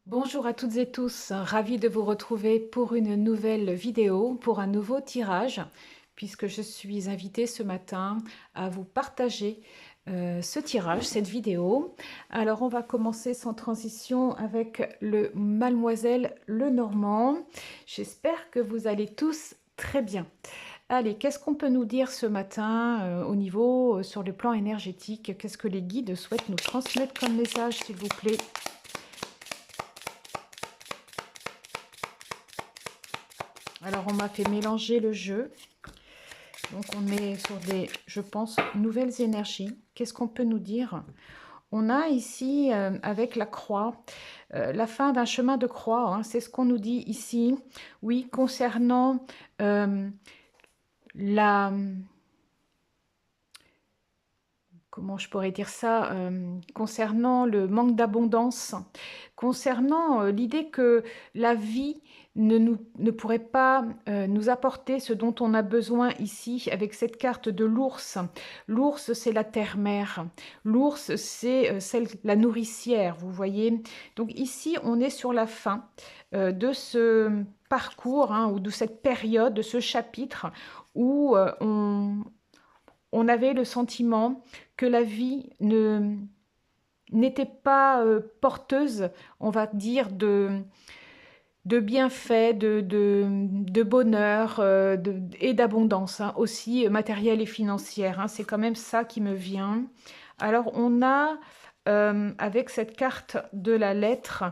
Bonjour à toutes et tous, ravie de vous retrouver pour une nouvelle vidéo, pour un nouveau tirage, puisque je suis invitée ce matin à vous partager ce tirage, cette vidéo. Alors on va commencer sans transition avec le Mademoiselle Lenormand. J'espère que vous allez tous très bien. Allez, qu'est-ce qu'on peut nous dire ce matin au niveau, sur le plan énergétique? Qu'est-ce que les guides souhaitent nous transmettre comme message, s'il vous plaît? Alors, on m'a fait mélanger le jeu. Donc, on est sur des, je pense, nouvelles énergies. Qu'est-ce qu'on peut nous dire? On a ici, avec la croix, la fin d'un chemin de croix. Hein, c'est ce qu'on nous dit ici. Oui, concernant la... Comment je pourrais dire ça? Concernant le manque d'abondance, concernant l'idée que la vie ne pourrait pas nous apporter ce dont on a besoin ici avec cette carte de l'ours. L'ours, c'est la terre-mère. L'ours, c'est la nourricière, vous voyez. Donc ici, on est sur la fin de ce parcours, hein, ou de cette période, de ce chapitre où on avait le sentiment que la vie n'était pas porteuse, on va dire, de bienfaits, de bonheur et d'abondance, hein, aussi matérielle et financière. Hein, c'est quand même ça qui me vient. Alors, on a, avec cette carte de la lettre,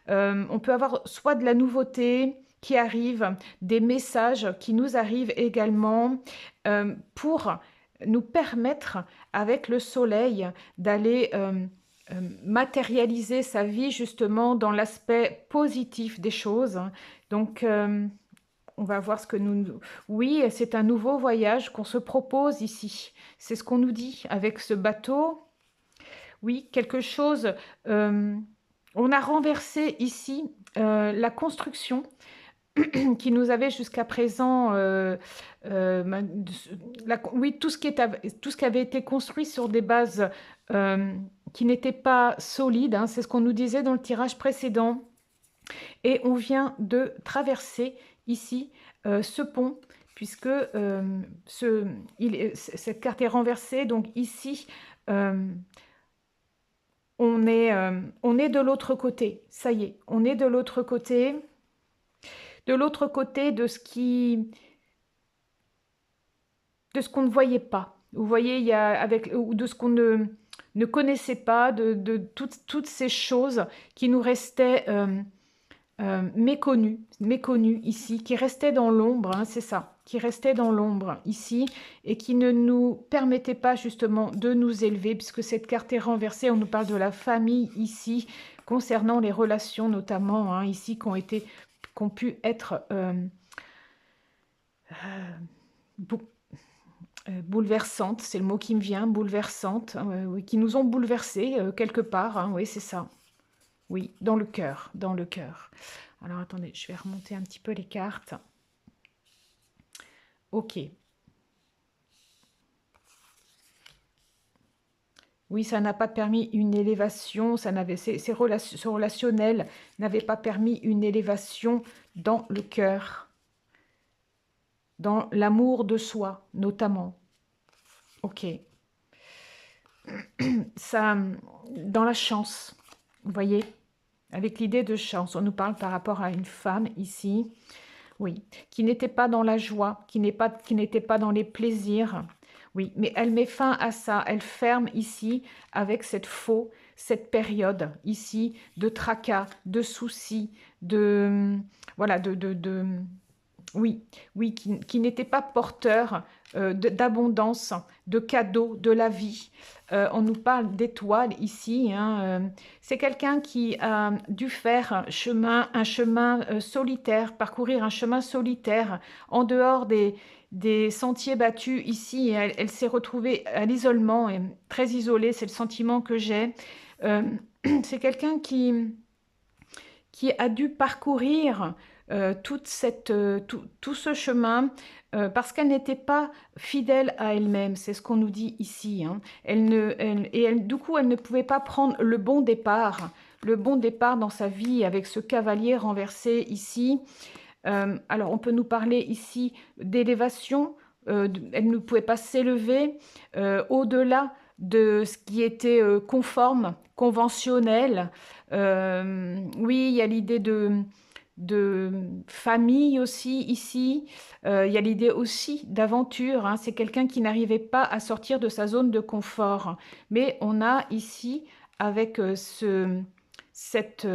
on peut avoir soit de la nouveauté qui arrive, des messages qui nous arrivent également pour nous permettre, avec le soleil, d'aller matérialiser sa vie justement dans l'aspect positif des choses. Donc, on va voir ce que nous... Oui, c'est un nouveau voyage qu'on se propose ici. C'est ce qu'on nous dit avec ce bateau. Oui, quelque chose... on a renversé ici la construction qui nous avait jusqu'à présent, oui, tout ce qui avait été construit sur des bases qui n'étaient pas solides, hein, c'est ce qu'on nous disait dans le tirage précédent. Et on vient de traverser ici ce pont, puisque cette carte est renversée. Donc ici, on est de l'autre côté. Ça y est, on est de l'autre côté. De l'autre côté de ce qu'on ne voyait pas. Vous voyez, il y a ou de ce qu'on ne connaissait pas, de toutes ces choses qui nous restaient méconnues ici, qui restaient dans l'ombre, hein, c'est ça, qui restaient dans l'ombre ici et qui ne nous permettaient pas justement de nous élever, puisque cette carte est renversée. On nous parle de la famille ici, concernant les relations notamment, hein, ici, qui ont pu être bouleversantes, c'est le mot qui me vient, bouleversantes, oui, qui nous ont bouleversés quelque part, hein, oui, c'est ça. Oui, dans le cœur, dans le cœur. Alors, attendez, je vais remonter un petit peu les cartes. Ok. Oui, ça n'a pas permis une élévation, ce relationnel n'avait pas permis une élévation dans le cœur, dans l'amour de soi, notamment. Ok. Ça, dans la chance, vous voyez, avec l'idée de chance, on nous parle par rapport à une femme ici, oui, qui n'était pas dans la joie, qui n'était pas dans les plaisirs, oui, mais elle met fin à ça, elle ferme ici avec cette période ici de tracas, de soucis, voilà, oui, oui, qui n'était pas porteur d'abondance, de cadeaux, de la vie. On nous parle d'étoiles ici, hein, c'est quelqu'un qui a dû faire un chemin solitaire, parcourir un chemin solitaire en dehors des sentiers battus ici. Elle s'est retrouvée à l'isolement, très isolée, c'est le sentiment que j'ai. C'est quelqu'un qui a dû parcourir tout ce chemin parce qu'elle n'était pas fidèle à elle-même, c'est ce qu'on nous dit ici. Hein. Du coup, elle ne pouvait pas prendre le bon départ. le bon départ dans sa vie avec ce cavalier renversé ici. Alors, on peut nous parler ici d'élévation. Elle ne pouvait pas s'élever au-delà de ce qui était conforme, conventionnel. Oui, il y a l'idée de famille aussi ici. Il y a l'idée aussi d'aventure, hein. C'est quelqu'un qui n'arrivait pas à sortir de sa zone de confort. Mais on a ici, avec cette,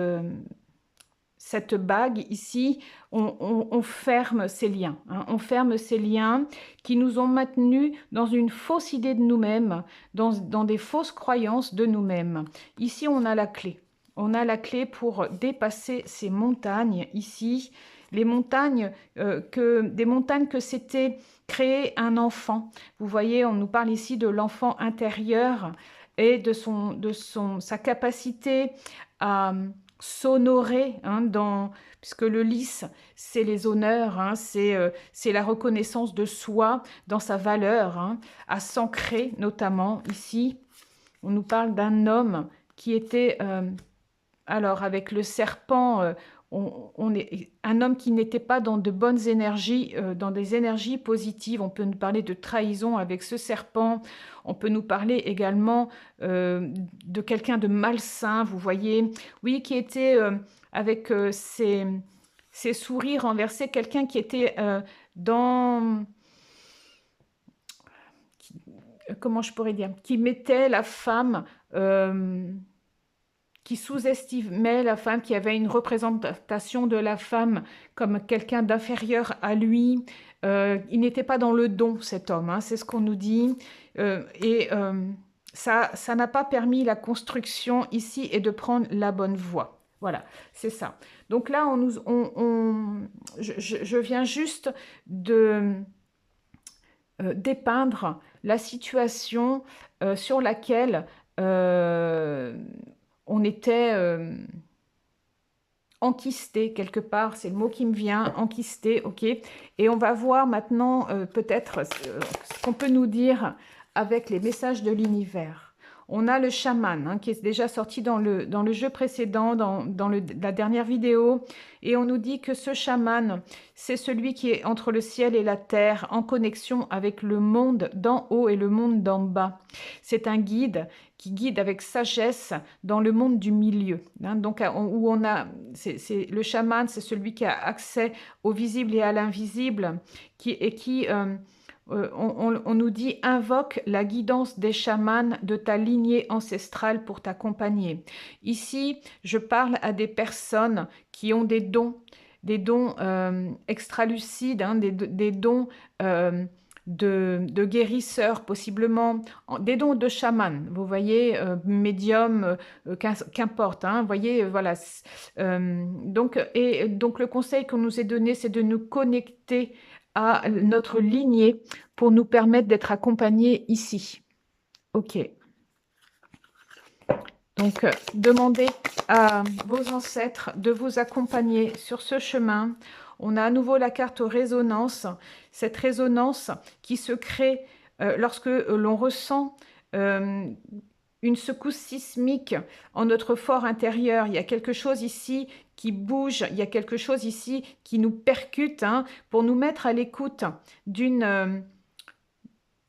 cette bague ici, on ferme ces liens, hein. On ferme ces liens qui nous ont maintenus dans une fausse idée de nous-mêmes, dans des fausses croyances de nous-mêmes. Ici, on a la clé. On a la clé pour dépasser ces montagnes ici, les montagnes des montagnes que s'était créé un enfant. Vous voyez, on nous parle ici de l'enfant intérieur et de sa capacité à s'honorer, hein, puisque le lys, c'est les honneurs, hein, c'est la reconnaissance de soi dans sa valeur, hein, à s'ancrer notamment ici. On nous parle d'un homme qui était, alors avec le serpent, on est un homme qui n'était pas dans de bonnes énergies, dans des énergies positives. On peut nous parler de trahison avec ce serpent. On peut nous parler également de quelqu'un de malsain, vous voyez. Oui, qui était avec ses souris renversées, quelqu'un qui était dans... comment je pourrais dire? Qui mettait la femme... qui sous-estimait la femme, qui avait une représentation de la femme comme quelqu'un d'inférieur à lui. Il n'était pas dans le don, cet homme, hein, c'est ce qu'on nous dit. Ça n'a pas permis la construction ici et de prendre la bonne voie. Voilà, c'est ça. Donc là, je viens juste de dépeindre la situation sur laquelle on était enquisté quelque part, c'est le mot qui me vient, enquisté, ok. Et on va voir maintenant peut-être ce qu'on peut nous dire avec les messages de l'univers. On a le chaman, hein, qui est déjà sorti dans le jeu précédent, dans la dernière vidéo. Et on nous dit que ce chaman, c'est celui qui est entre le ciel et la terre, en connexion avec le monde d'en haut et le monde d'en bas. C'est un guide qui guide avec sagesse dans le monde du milieu. Hein, donc, où on a, le chaman, c'est celui qui a accès au visible et à l'invisible, on nous dit « Invoque la guidance des chamans de ta lignée ancestrale pour t'accompagner ». Ici, je parle à des personnes qui ont des dons extralucides, hein, des dons de guérisseurs, possiblement, des dons de chaman, vous voyez, médium, qu'importe, hein, vous voyez, voilà. Donc le conseil qu'on nous est donné, c'est de nous connecter à notre lignée pour nous permettre d'être accompagnés ici. Ok. Donc, demandez à vos ancêtres de vous accompagner sur ce chemin. On a à nouveau la carte résonance, cette résonance qui se crée lorsque l'on ressent une secousse sismique en notre fort intérieur. Il y a quelque chose ici qui bouge, il y a quelque chose ici qui nous percute, hein, pour nous mettre à l'écoute d'une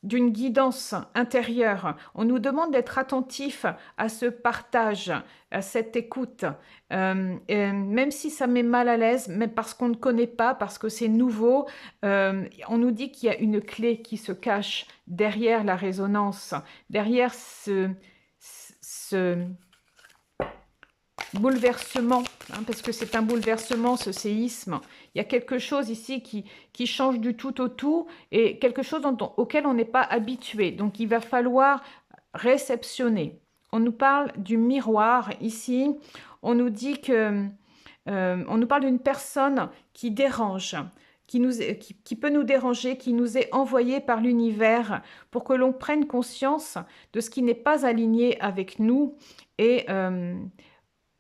guidance intérieure. On nous demande d'être attentif à ce partage, à cette écoute, même si ça met mal à l'aise, même parce qu'on ne connaît pas, parce que c'est nouveau, on nous dit qu'il y a une clé qui se cache derrière la résonance, derrière ce bouleversement, hein, parce que c'est un bouleversement, ce séisme. Il y a quelque chose ici qui change du tout au tout et quelque chose auquel on n'est pas habitué. Donc, il va falloir réceptionner. On nous parle du miroir ici. On nous dit que... on nous parle d'une personne qui dérange, qui peut nous déranger, qui nous est envoyée par l'univers pour que l'on prenne conscience de ce qui n'est pas aligné avec nous. Et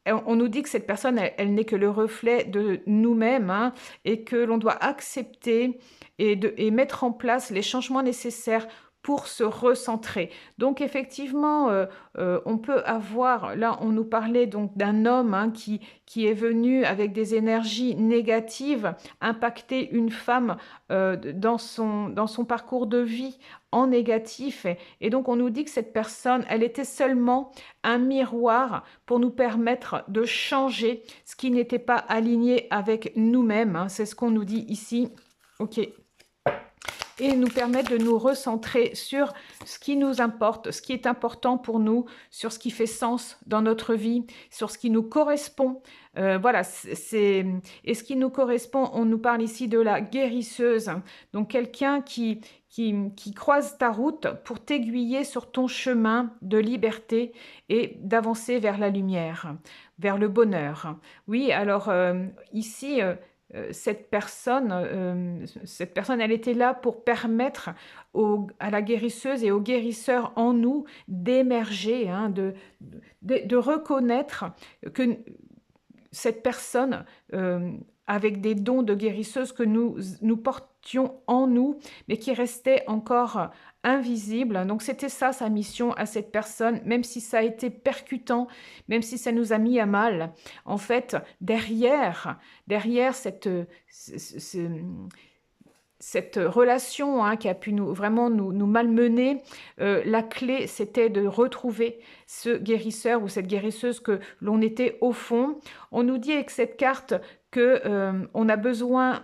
on nous dit que cette personne, elle n'est que le reflet de nous-mêmes, hein, et que l'on doit accepter et mettre en place les changements nécessaires pour se recentrer. Donc effectivement, on peut avoir, là on nous parlait donc d'un homme hein, qui est venu avec des énergies négatives impacter une femme dans son parcours de vie en négatif. Et donc on nous dit que cette personne, elle était seulement un miroir pour nous permettre de changer ce qui n'était pas aligné avec nous-mêmes. Hein. C'est ce qu'on nous dit ici. Ok, et nous permettre de nous recentrer sur ce qui nous importe, ce qui est important pour nous, sur ce qui fait sens dans notre vie, sur ce qui nous correspond. Voilà, et ce qui nous correspond, on nous parle ici de la guérisseuse, donc quelqu'un qui croise ta route pour t'aiguiller sur ton chemin de liberté et d'avancer vers la lumière, vers le bonheur. Oui, alors ici, cette personne, elle était là pour permettre à la guérisseuse et aux guérisseurs en nous d'émerger, hein, de reconnaître que cette personne, avec des dons de guérisseuse que nous portions en nous, mais qui restaient encore invisibles. Donc c'était ça sa mission à cette personne, même si ça a été percutant, même si ça nous a mis à mal. En fait, derrière cette relation hein, qui a pu vraiment nous malmener, la clé, c'était de retrouver ce guérisseur ou cette guérisseuse que l'on était au fond. On nous dit avec cette carte que on a besoin,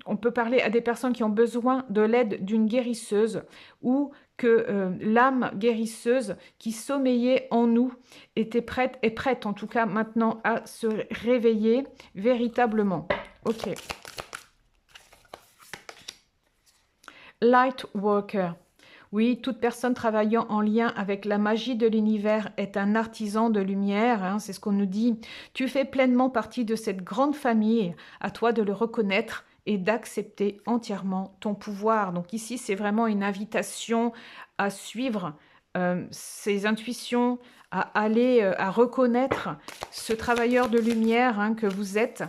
on peut parler à des personnes qui ont besoin de l'aide d'une guérisseuse ou que l'âme guérisseuse qui sommeillait en nous est prête en tout cas maintenant à se réveiller véritablement. Ok. Light worker. Oui, toute personne travaillant en lien avec la magie de l'univers est un artisan de lumière, hein, c'est ce qu'on nous dit. Tu fais pleinement partie de cette grande famille, à toi de le reconnaître et d'accepter entièrement ton pouvoir. Donc ici, c'est vraiment une invitation à suivre ses intuitions, à aller, à reconnaître ce travailleur de lumière hein, que vous êtes,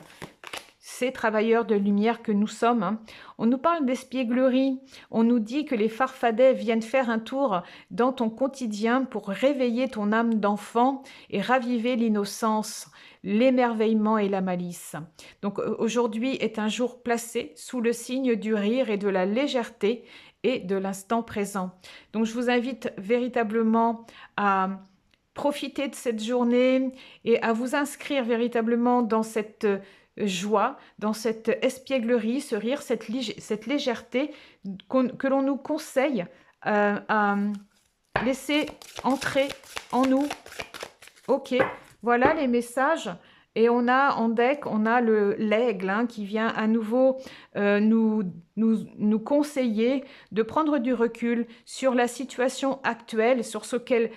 ces travailleurs de lumière que nous sommes. Hein. On nous parle d'espièglerie, on nous dit que les farfadets viennent faire un tour dans ton quotidien pour réveiller ton âme d'enfant et raviver l'innocence, l'émerveillement et la malice. Donc aujourd'hui est un jour placé sous le signe du rire et de la légèreté et de l'instant présent. Donc je vous invite véritablement à profiter de cette journée et à vous inscrire véritablement dans cette joie, dans cette espièglerie, ce rire, cette légèreté que l'on nous conseille à laisser entrer en nous. Ok, voilà les messages. Et on a en deck, on a l'aigle hein, qui vient à nouveau nous conseiller de prendre du recul sur la situation actuelle, sur ce qu'elle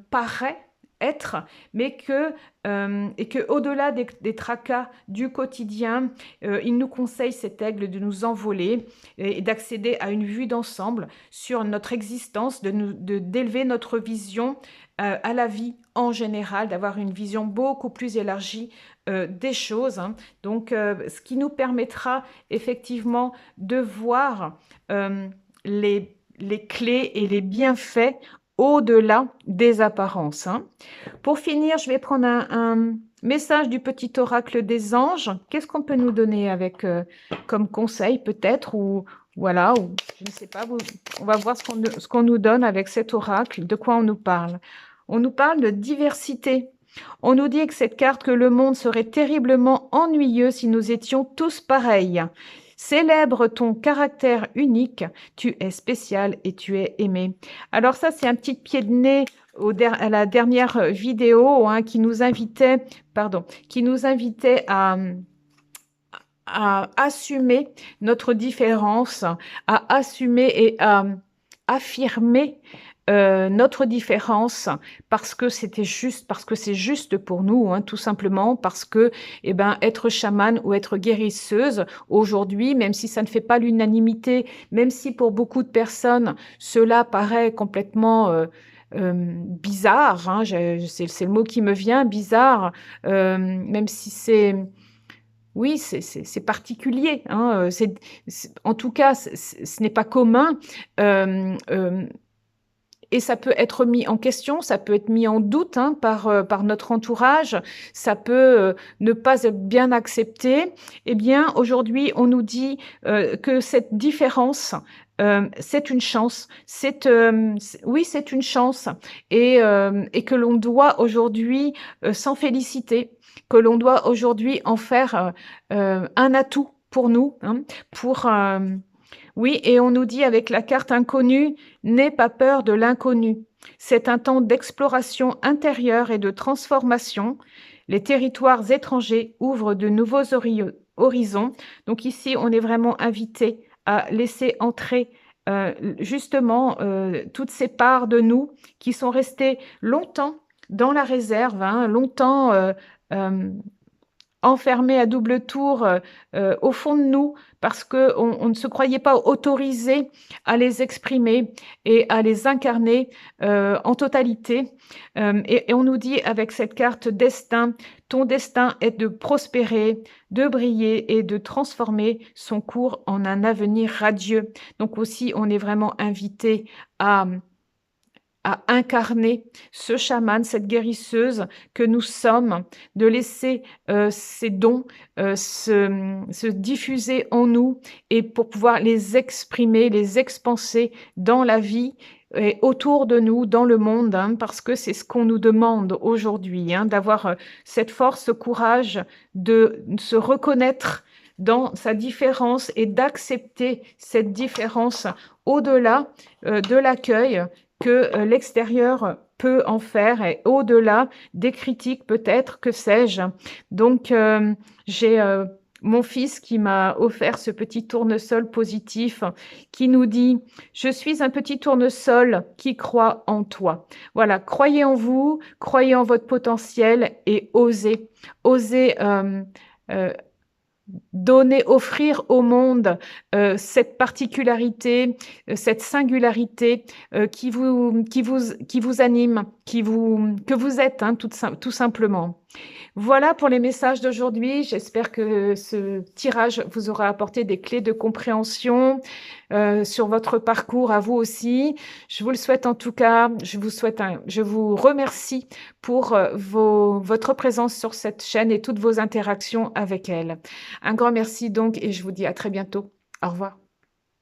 paraît être, mais et que au-delà des tracas du quotidien, il nous conseille cet aigle de nous envoler et d'accéder à une vue d'ensemble sur notre existence, d'élever notre vision à la vie en général, d'avoir une vision beaucoup plus élargie des choses. Hein. Donc, ce qui nous permettra effectivement de voir les clés et les bienfaits au-delà des apparences. Hein. Pour finir, je vais prendre un message du petit oracle des anges. Qu'est-ce qu'on peut nous donner avec comme conseil peut-être ou voilà, ou je ne sais pas, on va voir ce qu'on nous donne avec cet oracle, de quoi on nous parle. On nous parle de diversité. On nous dit avec cette carte que le monde serait terriblement ennuyeux si nous étions tous pareils. Célèbre ton caractère unique, tu es spécial et tu es aimé. Alors ça, c'est un petit pied de nez à la dernière vidéo hein, qui nous invitait à assumer notre différence, à assumer et à affirmer notre différence parce que c'est juste pour nous, hein, tout simplement parce que être chamane ou être guérisseuse aujourd'hui, même si ça ne fait pas l'unanimité, même si pour beaucoup de personnes cela paraît complètement bizarre, hein, c'est le mot qui me vient, bizarre, même si c'est Oui, c'est particulier, hein, en tout cas, ce n'est pas commun, hem, hem et ça peut être mis en question, ça peut être mis en doute, hein, par notre entourage, ça peut, ne pas être bien accepté. Eh bien, aujourd'hui, on nous dit, que cette différence, c'est une chance. Oui, c'est une chance et que l'on doit aujourd'hui, s'en féliciter, que l'on doit aujourd'hui en faire, un atout pour nous, hein, pour, oui, et on nous dit avec la carte inconnue: «N'aie pas peur de l'inconnu». C'est un temps d'exploration intérieure et de transformation. Les territoires étrangers ouvrent de nouveaux horizons. Donc ici, on est vraiment invité à laisser entrer, justement, toutes ces parts de nous qui sont restées longtemps dans la réserve, hein, longtemps, hem enfermés à double tour, au fond de nous parce qu'on ne se croyait pas autorisé à les exprimer et à les incarner, en totalité. Et on nous dit avec cette carte destin: «Ton destin est de prospérer, de briller et de transformer son cours en un avenir radieux». Donc aussi, on est vraiment invité à incarner ce chaman, cette guérisseuse que nous sommes, de laisser, ces dons, se diffuser en nous et pour pouvoir les exprimer, les expanser dans la vie et autour de nous, dans le monde, hein, parce que c'est ce qu'on nous demande aujourd'hui, hein, d'avoir, cette force, ce courage de se reconnaître dans sa différence et d'accepter cette différence au-delà, de l'accueil que, l'extérieur peut en faire et au-delà des critiques peut-être, que sais-je. Donc j'ai, mon fils qui m'a offert ce petit tournesol positif qui nous dit: «Je suis un petit tournesol qui croit en toi». Voilà, croyez en vous, croyez en votre potentiel et osez. Osez, heu donner, offrir au monde, cette particularité, cette singularité, qui vous anime, que vous êtes, hein, tout simplement. Voilà pour les messages d'aujourd'hui. J'espère que ce tirage vous aura apporté des clés de compréhension, sur votre parcours à vous aussi. Je vous le souhaite en tout cas. Je vous remercie pour, votre présence sur cette chaîne et toutes vos interactions avec elle. Un grand merci donc et je vous dis à très bientôt. Au revoir.